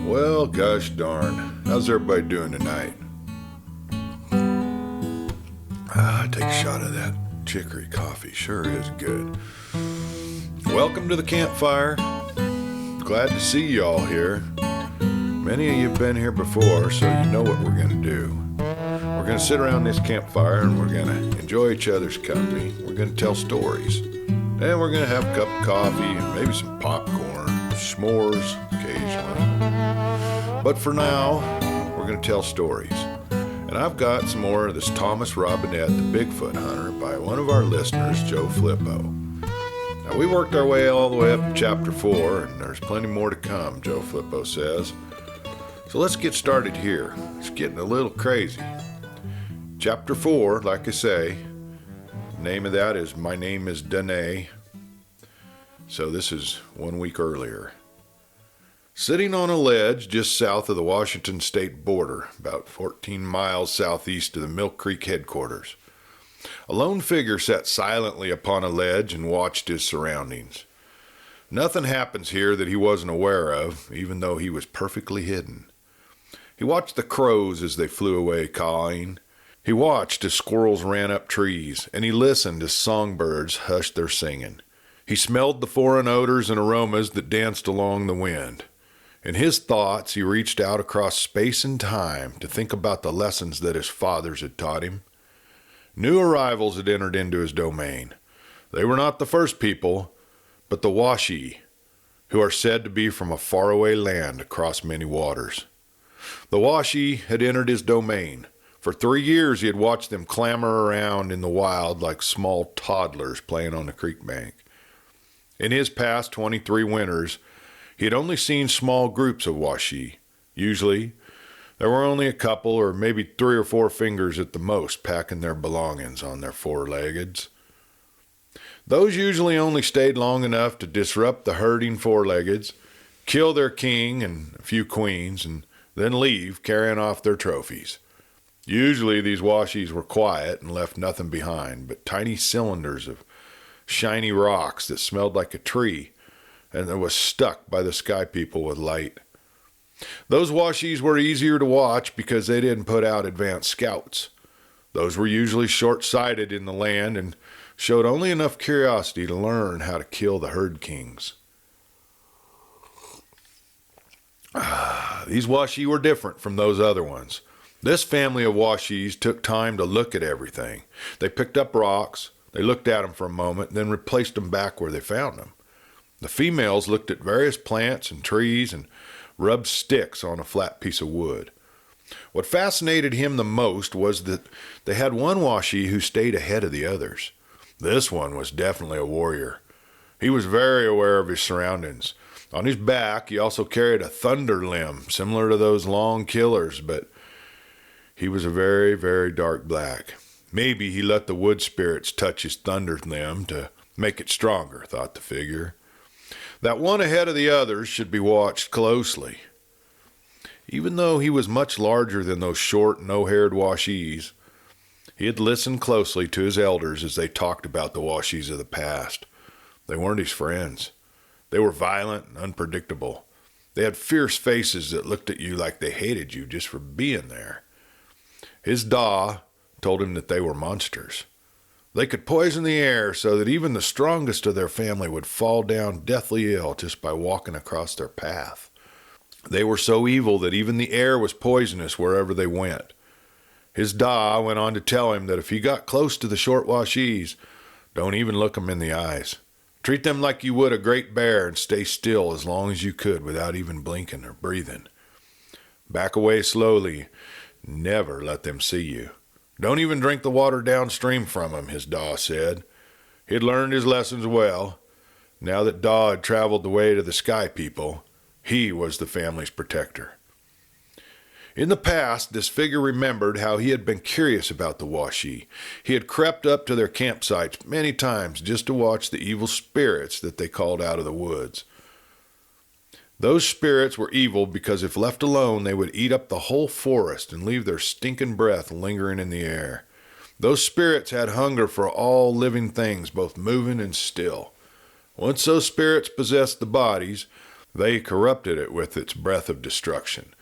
Well, gosh darn. How's everybody doing tonight? Take a shot of that chicory coffee. Sure is good. Welcome to the campfire. Glad to see you all here. Many of you have been here before, so you know what we're going to do. We're going to sit around this campfire and we're going to enjoy each other's company. We're going to tell stories. And we're going to have a cup of coffee and maybe some popcorn, s'mores occasionally. But for now, we're going to tell stories. And I've got some more of this Thomas Robinette, the Bigfoot hunter, by one of our listeners, Joe Flippo. Now, we worked our way all the way up to chapter 4, and there's plenty more to come, Joe Flippo says. So let's get started here. It's getting a little crazy. Chapter 4, like I say, the name of that is My Name is Danae. So this is 1 week earlier. Sitting on a ledge just south of the Washington state border, about 14 miles southeast of the Milk Creek headquarters, a lone figure sat silently upon a ledge and watched his surroundings. Nothing happens here that he wasn't aware of, even though he was perfectly hidden. He watched the crows as they flew away cawing. He watched as squirrels ran up trees, and he listened as songbirds hushed their singing. He smelled the foreign odors and aromas that danced along the wind. In his thoughts, he reached out across space and time to think about the lessons that his fathers had taught him. New arrivals had entered into his domain. They were not the first people, but the Washi, who are said to be from a faraway land across many waters. The Washi had entered his domain. For 3 years he had watched them clamor around in the wild like small toddlers playing on the creek bank. In his past 23 winters, he had only seen small groups of Washi. Usually, there were only a couple or maybe 3 or 4 fingers at the most packing their belongings on their four-leggeds. Those usually only stayed long enough to disrupt the herding four-leggeds, kill their king and a few queens, and then leave carrying off their trophies. Usually these Washis were quiet and left nothing behind but tiny cylinders of shiny rocks that smelled like a tree and that was stuck by the sky people with light. Those Washis were easier to watch because they didn't put out advanced scouts. Those were usually short-sighted in the land and showed only enough curiosity to learn how to kill the herd kings. These Washi were different from those other ones. This family of Washis took time to look at everything. They picked up rocks, they looked at them for a moment, and then replaced them back where they found them. The females looked at various plants and trees and rubbed sticks on a flat piece of wood. What fascinated him the most was that they had one Washi who stayed ahead of the others. This one was definitely a warrior. He was very aware of his surroundings. On his back, he also carried a thunder limb, similar to those long killers, but he was a very, very dark black. Maybe he let the wood spirits touch his thunder limb to make it stronger, thought the figure. That one ahead of the others should be watched closely. Even though he was much larger than those short, no-haired Washis, he had listened closely to his elders as they talked about the Washis of the past. They weren't his friends. They were violent and unpredictable. They had fierce faces that looked at you like they hated you just for being there. His Da told him that they were monsters. They could poison the air so that even the strongest of their family would fall down deathly ill just by walking across their path. They were so evil that even the air was poisonous wherever they went. His Da went on to tell him that if he got close to the short Washis, don't even look them in the eyes. Treat them like you would a great bear and stay still as long as you could without even blinking or breathing. Back away slowly. Never let them see you. Don't even drink the water downstream from him, his Da said. He had learned his lessons well. Now that Da had traveled the way to the sky people, he was the family's protector. In the past, this figure remembered how he had been curious about the Washi. He had crept up to their campsites many times just to watch the evil spirits that they called out of the woods. Those spirits were evil because if left alone, they would eat up the whole forest and leave their stinking breath lingering in the air. Those spirits had hunger for all living things, both moving and still. Once those spirits possessed the bodies, They corrupted it with its breath of destruction.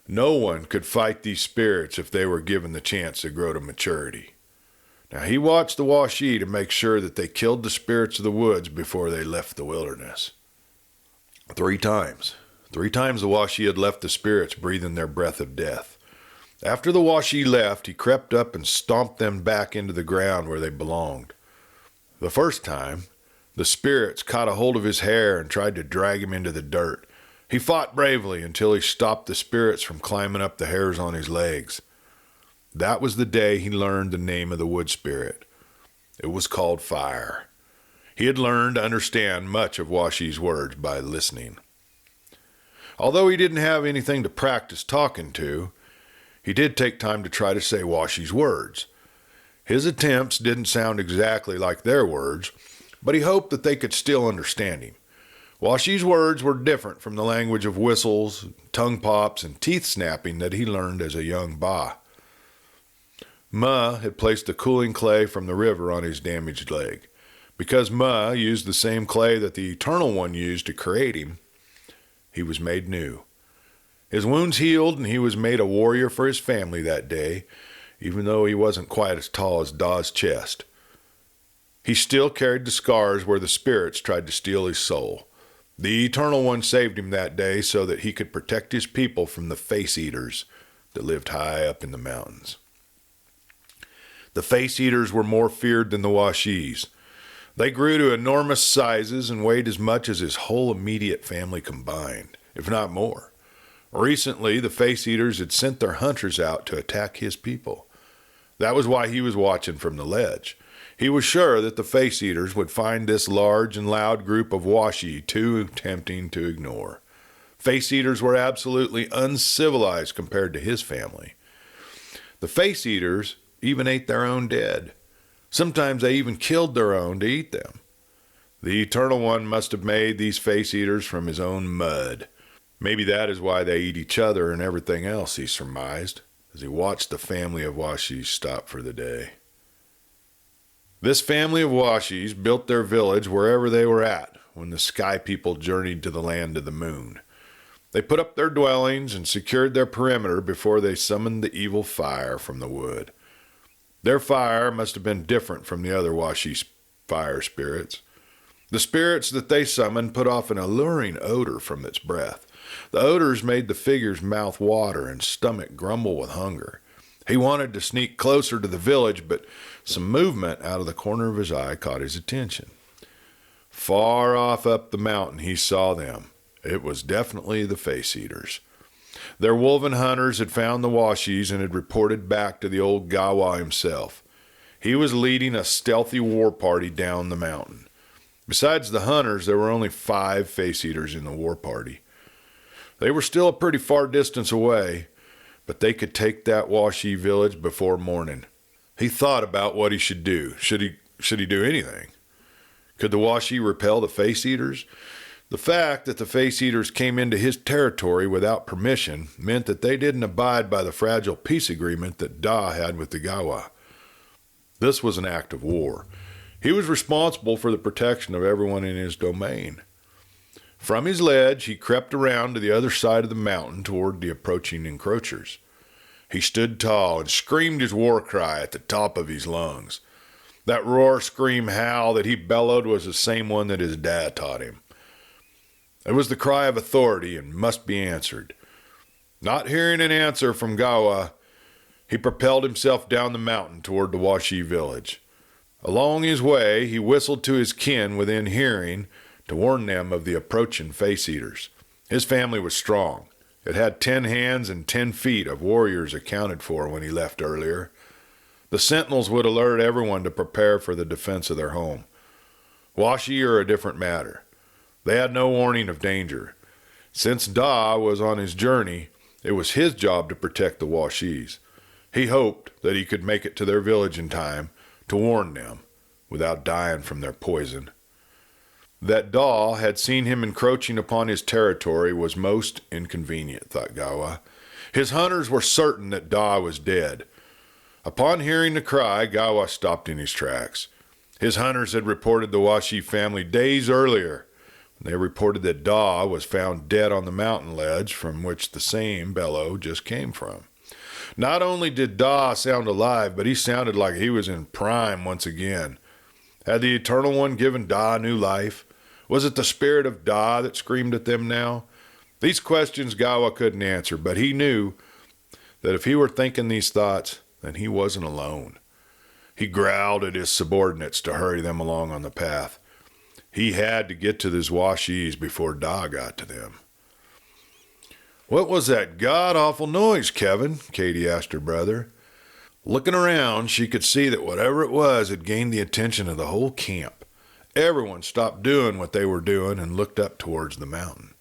No one could fight these spirits if they were given the chance to grow to maturity. Now he watched the Washee to make sure that they killed the spirits of the woods before they left the wilderness. 3 times. 3 times the Washee had left the spirits breathing their breath of death. After the Washee left, he crept up and stomped them back into the ground where they belonged. The first time, the spirits caught a hold of his hair and tried to drag him into the dirt. He fought bravely until he stopped the spirits from climbing up the hairs on his legs. That was the day he learned the name of the wood spirit. It was called fire. He had learned to understand much of Washee's words by listening. Although he didn't have anything to practice talking to, he did take time to try to say Washee's words. His attempts didn't sound exactly like their words, but he hoped that they could still understand him. Washee's words were different from the language of whistles, tongue pops, and teeth snapping that he learned as a young Ba. Ma had placed the cooling clay from the river on his damaged leg. Because Ma used the same clay that the Eternal One used to create him, he was made new. His wounds healed, and he was made a warrior for his family that day, even though he wasn't quite as tall as Da's chest. He still carried the scars where the spirits tried to steal his soul. The Eternal One saved him that day so that he could protect his people from the face eaters that lived high up in the mountains. The face eaters were more feared than the Washees. They grew to enormous sizes and weighed as much as his whole immediate family combined, if not more. Recently, the face eaters had sent their hunters out to attack his people. That was why he was watching from the ledge. He was sure that the face eaters would find this large and loud group of Washee too tempting to ignore. Face eaters were absolutely uncivilized compared to his family. The face eaters even ate their own dead. Sometimes they even killed their own to eat them. The Eternal One must have made these face eaters from his own mud. Maybe that is why they eat each other and everything else, he surmised, as he watched the family of Washees stop for the day. This family of Washees built their village wherever they were at when the sky people journeyed to the land of the moon. They put up their dwellings and secured their perimeter before they summoned the evil fire from the wood. Their fire must have been different from the other Washee fire spirits. The spirits that they summoned put off an alluring odor from its breath. The odors made the figure's mouth water and stomach grumble with hunger. He wanted to sneak closer to the village, but some movement out of the corner of his eye caught his attention. Far off up the mountain he saw them. It was definitely the face eaters. Their woven hunters had found the Washees and had reported back to the old Gawa himself. He was leading a stealthy war party down the mountain. Besides the hunters, there were only 5 face eaters in the war party. They were still a pretty far distance away, but they could take that Washee village before morning. He thought about what he should do. Should he do anything? Could the Washee repel the face eaters? The fact that the face eaters came into his territory without permission meant that they didn't abide by the fragile peace agreement that Da had with the Gawa. This was an act of war. He was responsible for the protection of everyone in his domain. From his ledge, he crept around to the other side of the mountain toward the approaching encroachers. He stood tall and screamed his war cry at the top of his lungs. That roar, scream, howl that he bellowed was the same one that his dad taught him. It was the cry of authority and must be answered. Not hearing an answer from Gawa, he propelled himself down the mountain toward the Washee village. Along his way, he whistled to his kin within hearing to warn them of the approaching face eaters. His family was strong. It had 10 hands and 10 feet of warriors accounted for when he left earlier. The sentinels would alert everyone to prepare for the defense of their home. Washee are a different matter. They had no warning of danger. Since Da was on his journey, it was his job to protect the Washees. He hoped that he could make it to their village in time to warn them without dying from their poison. That Da had seen him encroaching upon his territory was most inconvenient, thought Gawa. His hunters were certain that Da was dead. Upon hearing the cry, Gawa stopped in his tracks. His hunters had reported the Washee family days earlier They reported that Daw was found dead on the mountain ledge from which the same bellow just came from. Not only did Daw sound alive, but he sounded like he was in prime once again. Had the Eternal One given Daw new life? Was it the spirit of Daw that screamed at them now? These questions Gawa couldn't answer, but he knew that if he were thinking these thoughts, then he wasn't alone. He growled at his subordinates to hurry them along on the path. He had to get to these washees before Daw got to them. "What was that god-awful noise, Kevin?" Katie asked her brother. Looking around, she could see that whatever it was had gained the attention of the whole camp. Everyone stopped doing what they were doing and looked up towards the mountain.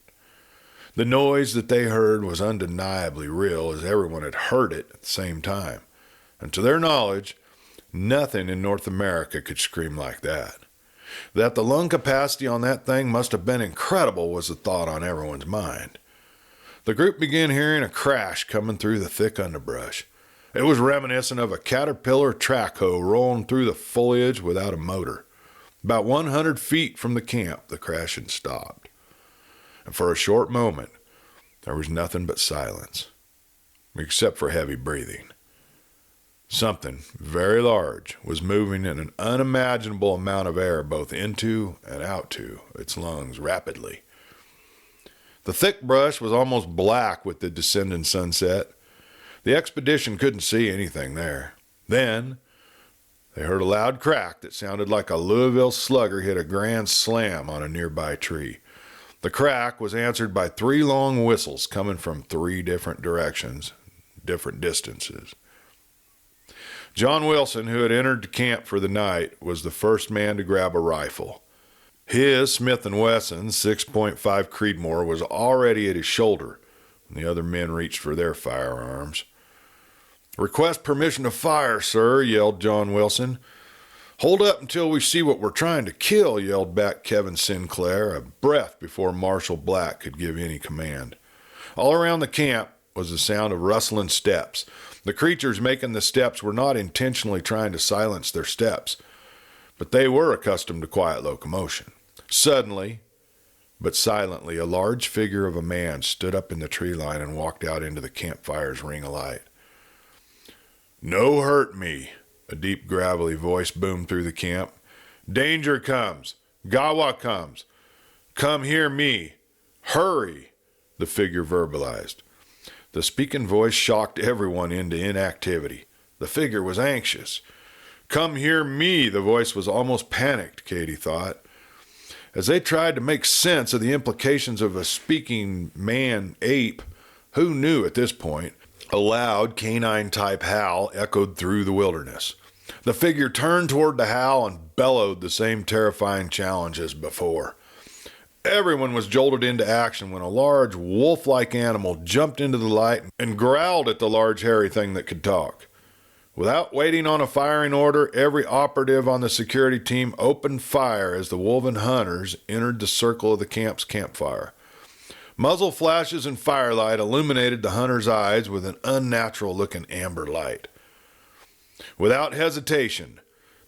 The noise that they heard was undeniably real, as everyone had heard it at the same time. And to their knowledge, nothing in North America could scream like that. That the lung capacity on that thing must have been incredible was the thought on everyone's mind. The group began hearing a crash coming through the thick underbrush. It was reminiscent of a caterpillar track hoe rolling through the foliage without a motor. About 100 feet from the camp, the crash had stopped. And for a short moment, there was nothing but silence, except for heavy breathing. Something very large was moving in an unimaginable amount of air both into and out to its lungs rapidly. The thick brush was almost black with the descending sunset. The expedition couldn't see anything there. Then they heard a loud crack that sounded like a Louisville slugger hit a grand slam on a nearby tree. The crack was answered by 3 long whistles coming from 3 different directions, different distances. John Wilson, who had entered the camp for the night, was the first man to grab a rifle. His Smith & Wesson 6.5 Creedmoor was already at his shoulder when the other men reached for their firearms. "Request permission to fire, sir," yelled John Wilson. "Hold up until we see what we're trying to kill," yelled back Kevin Sinclair, a breath before Marshal Black could give any command. All around the camp was the sound of rustling steps. The creatures making the steps were not intentionally trying to silence their steps, but they were accustomed to quiet locomotion. Suddenly, but silently, a large figure of a man stood up in the tree line and walked out into the campfire's ring of light. "No hurt me," a deep gravelly voice boomed through the camp. "Danger comes. Gawa comes. Come hear me. Hurry," the figure verbalized. The speaking voice shocked everyone into inactivity. The figure was anxious. "Come hear me," the voice was almost panicked, Katie thought. As they tried to make sense of the implications of a speaking man-ape, who knew at this point, a loud canine-type howl echoed through the wilderness. The figure turned toward the howl and bellowed the same terrifying challenge as before. Everyone was jolted into action when a large wolf-like animal jumped into the light and growled at the large hairy thing that could talk. Without waiting on a firing order, every operative on the security team opened fire as the woven hunters entered the circle of the camp's campfire. Muzzle flashes and firelight illuminated the hunter's eyes with an unnatural-looking amber light. Without hesitation,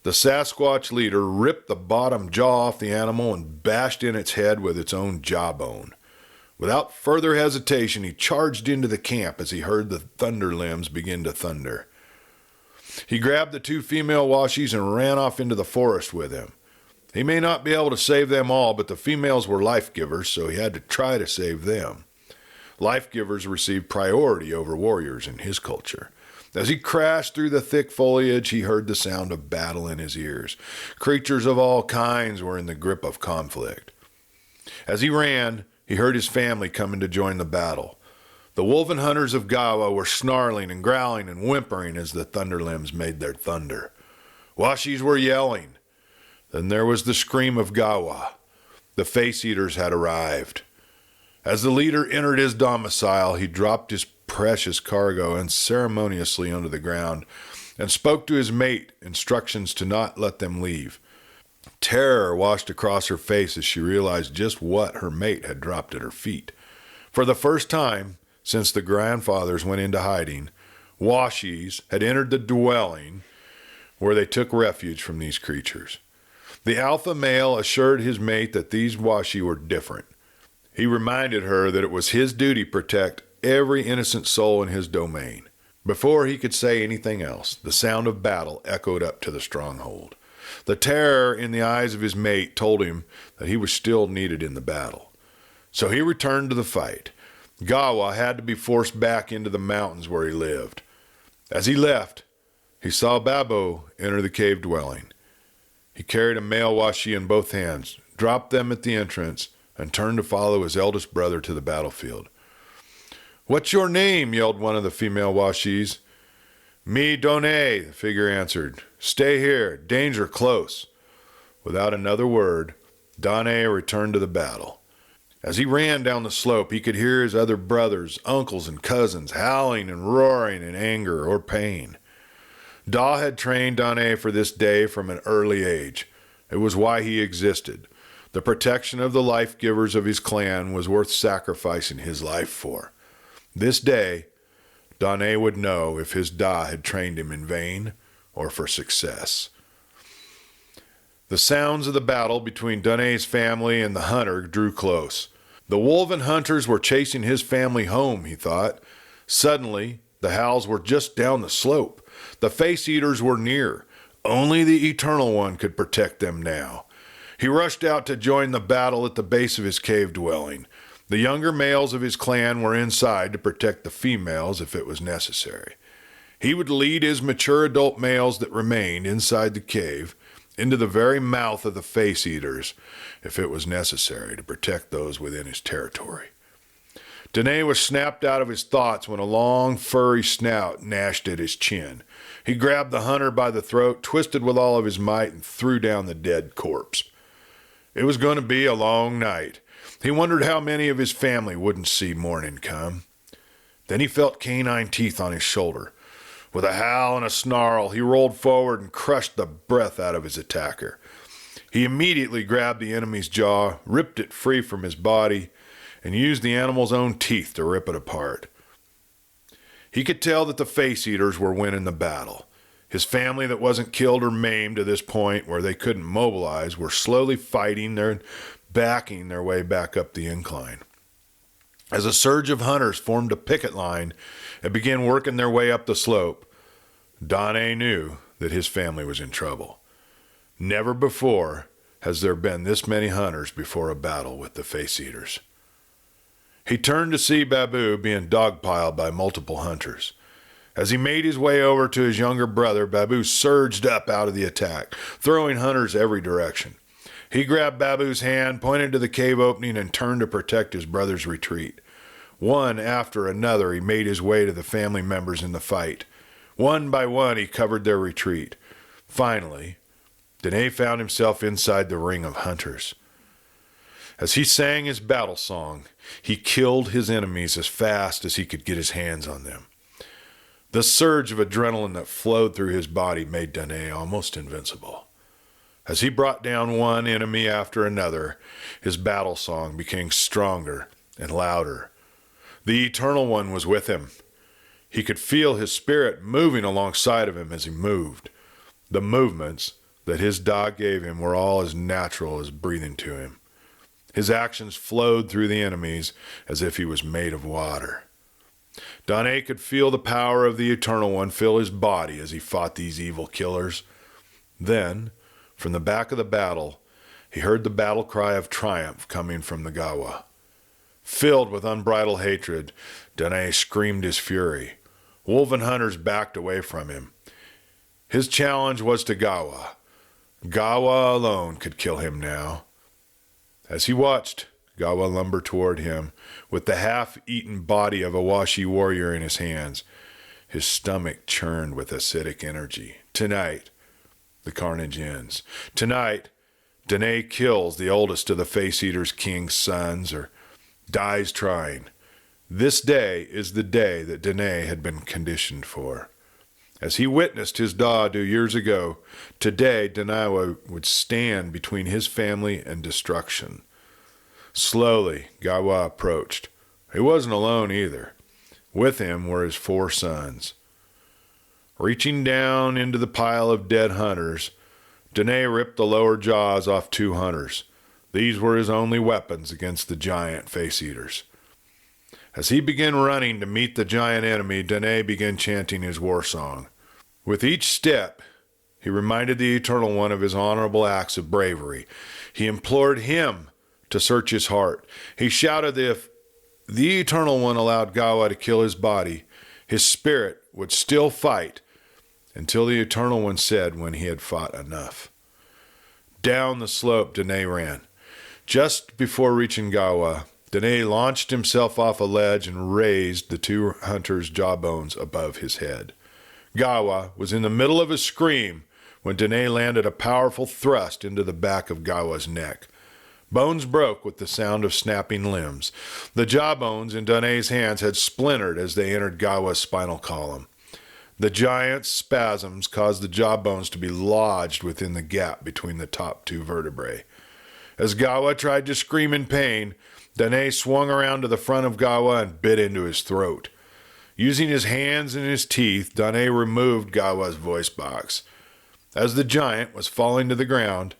the Sasquatch leader ripped the bottom jaw off the animal and bashed in its head with its own jawbone. Without further hesitation, he charged into the camp as he heard the thunder limbs begin to thunder. He grabbed the 2 female washies and ran off into the forest with them. He may not be able to save them all, but the females were life-givers, so he had to try to save them. Life-givers received priority over warriors in his culture. As he crashed through the thick foliage, he heard the sound of battle in his ears. Creatures of all kinds were in the grip of conflict. As he ran, he heard his family coming to join the battle. The woven hunters of Gawa were snarling and growling and whimpering as the thunderlimbs made their thunder. Washies were yelling. Then there was the scream of Gawa. The face-eaters had arrived. As the leader entered his domicile, he dropped his precious cargo unceremoniously onto the ground and spoke to his mate instructions to not let them leave. Terror washed across her face as she realized just what her mate had dropped at her feet. For the first time since the grandfathers went into hiding, washies had entered the dwelling where they took refuge from these creatures. The alpha male assured his mate that these washi were different. He reminded her that it was his duty to protect every innocent soul in his domain. Before he could say anything else, the sound of battle echoed up to the stronghold. The terror in the eyes of his mate told him that he was still needed in the battle. So he returned to the fight. Gawa had to be forced back into the mountains where he lived. As he left, he saw Babo enter the cave dwelling. He carried a male washi in both hands, dropped them at the entrance, and turned to follow his eldest brother to the battlefield. "What's your name?" yelled one of the female washis. "Me Done," the figure answered. "Stay here. Danger close." Without another word, Done returned to the battle. As he ran down the slope, he could hear his other brothers, uncles, and cousins howling and roaring in anger or pain. Da had trained Done for this day from an early age. It was why he existed. The protection of the life-givers of his clan was worth sacrificing his life for. This day, Done would know if his Da had trained him in vain or for success. The sounds of the battle between Done's family and the hunter drew close. The wolven hunters were chasing his family home, he thought. Suddenly, the howls were just down the slope. The face-eaters were near. Only the Eternal One could protect them now. He rushed out to join the battle at the base of his cave dwelling. The younger males of his clan were inside to protect the females if it was necessary. He would lead his mature adult males that remained inside the cave into the very mouth of the face-eaters if it was necessary to protect those within his territory. Dene was snapped out of his thoughts when a long, furry snout gnashed at his chin. He grabbed the hunter by the throat, twisted with all of his might, and threw down the dead corpse. It was going to be a long night. He wondered how many of his family wouldn't see morning come. Then he felt canine teeth on his shoulder. With a howl and a snarl, he rolled forward and crushed the breath out of his attacker. He immediately grabbed the enemy's jaw, ripped it free from his body, and used the animal's own teeth to rip it apart. He could tell that the face-eaters were winning the battle. His family that wasn't killed or maimed to this point where they couldn't mobilize were slowly fighting and backing their way back up the incline. As a surge of hunters formed a picket line and began working their way up the slope, Done knew that his family was in trouble. Never before has there been this many hunters before a battle with the face-eaters. He turned to see Babu being dogpiled by multiple hunters. As he made his way over to his younger brother, Babu surged up out of the attack, throwing hunters every direction. He grabbed Babu's hand, pointed to the cave opening, and turned to protect his brother's retreat. One after another, he made his way to the family members in the fight. One by one, he covered their retreat. Finally, Dene found himself inside the ring of hunters. As he sang his battle song, he killed his enemies as fast as he could get his hands on them. The surge of adrenaline that flowed through his body made Dene almost invincible. As he brought down one enemy after another, his battle song became stronger and louder. The Eternal One was with him. He could feel his spirit moving alongside of him as he moved. The movements that his dog gave him were all as natural as breathing to him. His actions flowed through the enemies as if he was made of water. Done could feel the power of the Eternal One fill his body as he fought these evil killers. Then, from the back of the battle, he heard the battle cry of triumph coming from the Gawa. Filled with unbridled hatred, Done screamed his fury. Wolven hunters backed away from him. His challenge was to Gawa. Gawa alone could kill him now. As he watched Gawa lumber toward him, with the half-eaten body of a Washi warrior in his hands, his stomach churned with acidic energy. Tonight, the carnage ends. Tonight, Dene kills the oldest of the Face-Eaters' king's sons, or dies trying. This day is the day that Dene had been conditioned for. As he witnessed his da do years ago, today Danawa would stand between his family and destruction. Slowly, Gawa approached. He wasn't alone either. With him were his 4 sons. Reaching down into the pile of dead hunters, Danae ripped the lower jaws off 2 hunters. These were his only weapons against the giant face-eaters. As he began running to meet the giant enemy, Danae began chanting his war song. With each step, he reminded the Eternal One of his honorable acts of bravery. He implored him to search his heart. He shouted that if the Eternal One allowed Gawa to kill his body, his spirit would still fight until the Eternal One said when he had fought enough. Down the slope Danae ran. Just before reaching Gawa, Danae launched himself off a ledge and raised the 2 hunters' jawbones above his head. Gawa was in the middle of a scream when Danae landed a powerful thrust into the back of Gawa's neck. Bones broke with the sound of snapping limbs. The jawbones in Danae's hands had splintered as they entered Gawa's spinal column. The giant's spasms caused the jawbones to be lodged within the gap between the top 2 vertebrae. As Gawa tried to scream in pain, Danae swung around to the front of Gawa and bit into his throat. Using his hands and his teeth, Danae removed Gawa's voice box. As the giant was falling to the ground,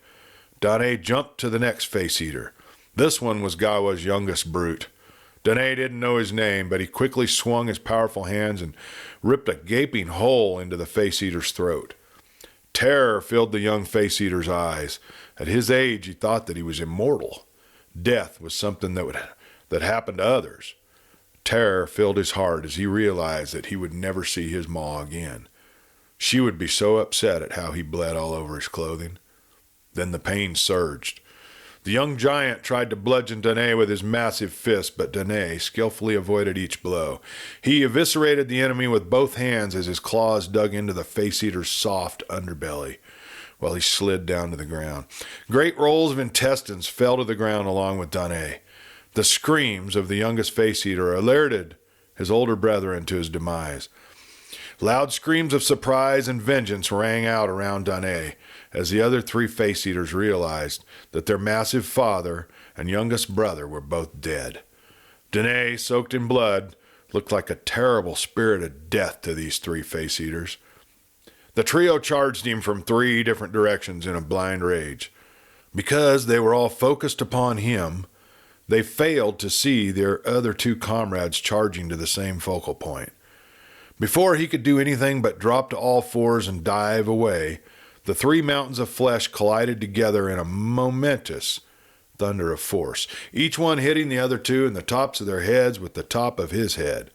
Danae jumped to the next face-eater. This one was Gawa's youngest brute. Danae didn't know his name, but he quickly swung his powerful hands and ripped a gaping hole into the face-eater's throat. Terror filled the young face-eater's eyes. At his age, he thought that he was immortal. Death was something that happened to others. Terror filled his heart as he realized that he would never see his ma again. She would be so upset at how he bled all over his clothing. Then the pain surged. The young giant tried to bludgeon Danae with his massive fist, but Danae skillfully avoided each blow. He eviscerated the enemy with both hands as his claws dug into the face-eater's soft underbelly while he slid down to the ground. Great rolls of intestines fell to the ground along with Danae. The screams of the youngest face-eater alerted his older brethren to his demise. Loud screams of surprise and vengeance rang out around Danae as the other 3 face-eaters realized that their massive father and youngest brother were both dead. Danae, soaked in blood, looked like a terrible spirit of death to these 3 face-eaters. The trio charged him from 3 different directions in a blind rage. Because they were all focused upon him, they failed to see their other 2 comrades charging to the same focal point. Before he could do anything but drop to all fours and dive away, the 3 mountains of flesh collided together in a momentous thunder of force, each one hitting the other 2 in the tops of their heads with the top of his head.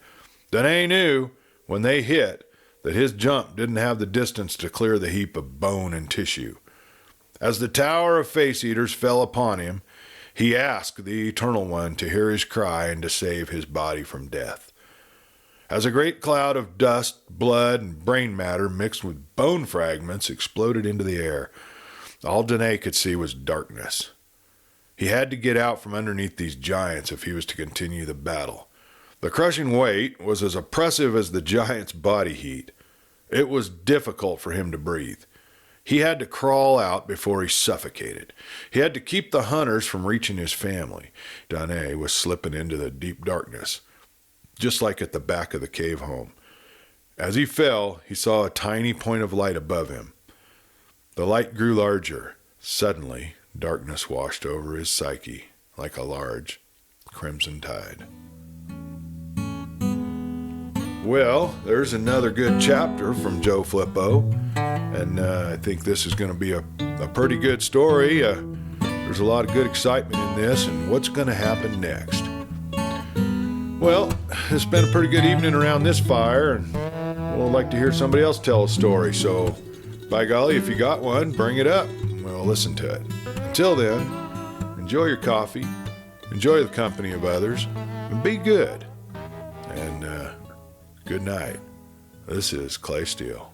Danae knew, when they hit, that his jump didn't have the distance to clear the heap of bone and tissue. As the tower of face-eaters fell upon him, he asked the Eternal One to hear his cry and to save his body from death. As a great cloud of dust, blood, and brain matter mixed with bone fragments exploded into the air, all Danae could see was darkness. He had to get out from underneath these giants if he was to continue the battle. The crushing weight was as oppressive as the giant's body heat. It was difficult for him to breathe. He had to crawl out before he suffocated. He had to keep the hunters from reaching his family. Danae was slipping into the deep darkness, just like at the back of the cave home. As he fell, he saw a tiny point of light above him. The light grew larger. Suddenly, darkness washed over his psyche like a large crimson tide. Well, there's another good chapter from Joe Flippo, and I think this is going to be a pretty good story. There's a lot of good excitement in this, and what's going to happen next? Well, it's been a pretty good evening around this fire, and we'll like to hear somebody else tell a story, so by golly, if you got one, bring it up, and we'll listen to it. Until then, enjoy your coffee, enjoy the company of others, and be good. And good night. This is Clay Steele.